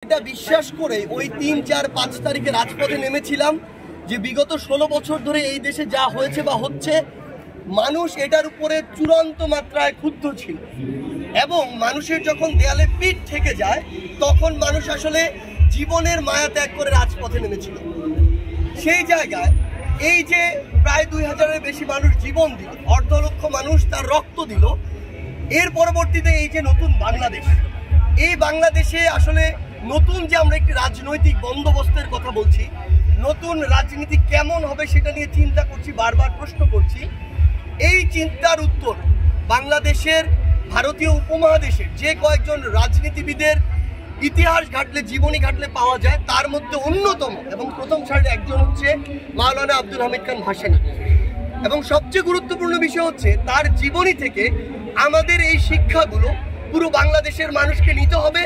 এটা বিশ্বাস করে ওই ৩, ৪, ৫ তারিখে রাজপথে নেমেছিলাম যে বিগত ১৬ বছর ধরে এই দেশে যা হয়েছে বা হচ্ছে মানুষ এটার উপরে চূড়ান্ত মাত্রায় ক্ষুব্ধ ছিল এবং মানুষের যখন দেয়ালে পিঠ থেকে যায় তখন মানুষ আসলে জীবনের মায়া ত্যাগ করে রাজপথে নেমেছিল। সেই জায়গায় এই যে প্রায় ২,০০০-এর বেশি মানুষ জীবন দিল, ১.৫ লক্ষ মানুষ তার রক্ত দিল, এর পরবর্তীতে এই যে নতুন বাংলাদেশ, এই বাংলাদেশে আসলে নতুন যে আমরা একটি রাজনৈতিক বন্দোবস্তের কথা বলছি, নতুন রাজনীতি কেমন হবে সেটা নিয়ে চিন্তা করছি, বারবার প্রশ্ন করছি। এই চিন্তার উত্তর বাংলাদেশের, ভারতীয় উপমহাদেশের যে কয়েকজন রাজনীতিবিদের ইতিহাস ঘাটলে, জীবনী ঘাটলে পাওয়া যায়, তার মধ্যে অন্যতম এবং প্রথম সারির একজন হচ্ছে মাওলানা আব্দুল হামিদ খান ভাসানী। এবং সবচেয়ে গুরুত্বপূর্ণ বিষয় হচ্ছে তার জীবনী থেকে আমাদের এই শিক্ষাগুলো পুরো বাংলাদেশের মানুষকে নিতে হবে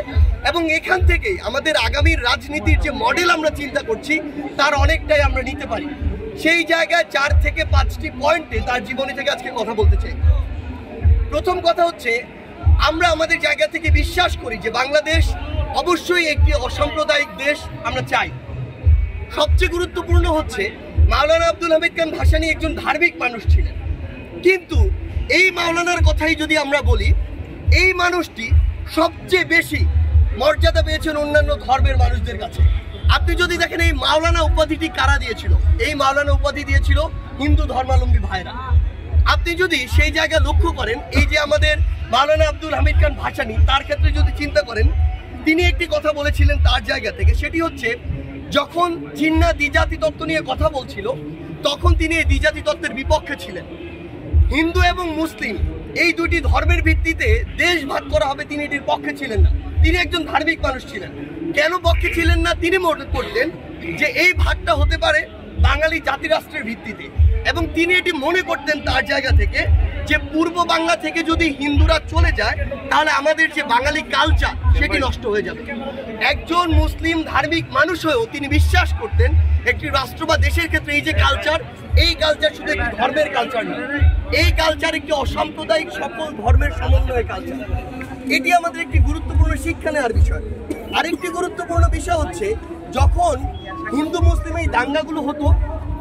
এবং এখান থেকেই আমাদের আগামীর রাজনীতির যে মডেল আমরা চিন্তা করছি তার অনেকটাই আমরা নিতে পারি। সেই জায়গায় ৪ থেকে ৫টি পয়েন্টে তার জীবনী থেকে আজকে কথা বলতে চাই। প্রথম কথা হচ্ছে, আমরা আমাদের জায়গা থেকে বিশ্বাস করি যে বাংলাদেশ অবশ্যই একটি অসাম্প্রদায়িক দেশ আমরা চাই। সবচেয়ে গুরুত্বপূর্ণ হচ্ছে মাওলানা আব্দুল হামিদ খান ভাসানী একজন ধার্মিক মানুষ ছিলেন, কিন্তু এই মাওলানার কথাই যদি আমরা বলি, এই মানুষটি সবচেয়ে বেশি মর্যাদা পেয়েছেন অন্যান্য ধর্মের মানুষদের কাছে। আপনি যদি দেখেন এই মাওলানা উপাধিটি কারা দিয়েছিল, এই মাওলানা উপাধি দিয়েছিল হিন্দু ধর্মাবলম্বী ভাইরা। আপনি যদি সেই জায়গায় লক্ষ্য করেন, এই যে আমাদের মাওলানা আব্দুল হামিদ খান ভাসানী, তার ক্ষেত্রে যদি চিন্তা করেন, তিনি একটি কথা বলেছিলেন তার জায়গা থেকে, সেটি হচ্ছে যখন জিন্না দ্বিজাতি তত্ত্ব নিয়ে কথা বলছিল তখন তিনি এই দ্বিজাতি তত্ত্বের বিপক্ষে ছিলেন। হিন্দু এবং মুসলিম এই দুটি ধর্মের ভিত্তিতে দেশ ভাগ করা হবে, তিনি এটির পক্ষে ছিলেন না। তিনি একজন ধার্মিক মানুষ ছিলেন। কেন পক্ষে ছিলেন না? তিনি মনে করতেন যে এই ভাগটা হতে পারে বাঙালি জাতিরাষ্ট্রের ভিত্তিতে, এবং তিনি এটি মনে করতেন তার জায়গা থেকে যে পূর্ব বাংলা থেকে যদি হিন্দুরা চলে যায় তাহলে আমাদের যে বাঙালি কালচার সেটি নষ্ট হয়ে যাবে। একজন মুসলিম ধার্মিক মানুষ হয়েও তিনি বিশ্বাস করতেন একটি রাষ্ট্র বা দেশের ক্ষেত্রে এই যে কালচার, এই কালচার শুধু একটি ধর্মের কালচার নয়, এই কালচার একটি অসাম্প্রদায়িক সকল ধর্মের সমন্বয়ের কালচার। এটি আমাদের একটি গুরুত্বপূর্ণ শিক্ষা নেওয়ার বিষয়। আরেকটি গুরুত্বপূর্ণ বিষয় হচ্ছে, যখন হিন্দু মুসলিম এই দাঙ্গাগুলো হতো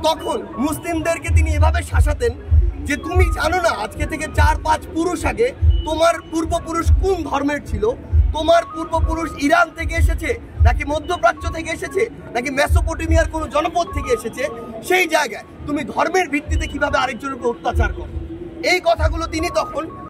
তখন মুসলিমদেরকে তিনি এভাবে শাসাতেন যে তুমি জানো না আজকে থেকে ৪-৫ পুরুষ আগে তোমার পূর্বপুরুষ কোন ধর্মের ছিল, তোমার পূর্বপুরুষ ইরান থেকে এসেছে নাকি মধ্যপ্রাচ্য থেকে এসেছে নাকি মেসোপটেমিয়ার কোনো জনপদ থেকে এসেছে, সেই জায়গায় তুমি ধর্মের ভিত্তিতে কিভাবে আরেকজনের উপর অত্যাচার করো। এই কথাগুলো তিনি তখন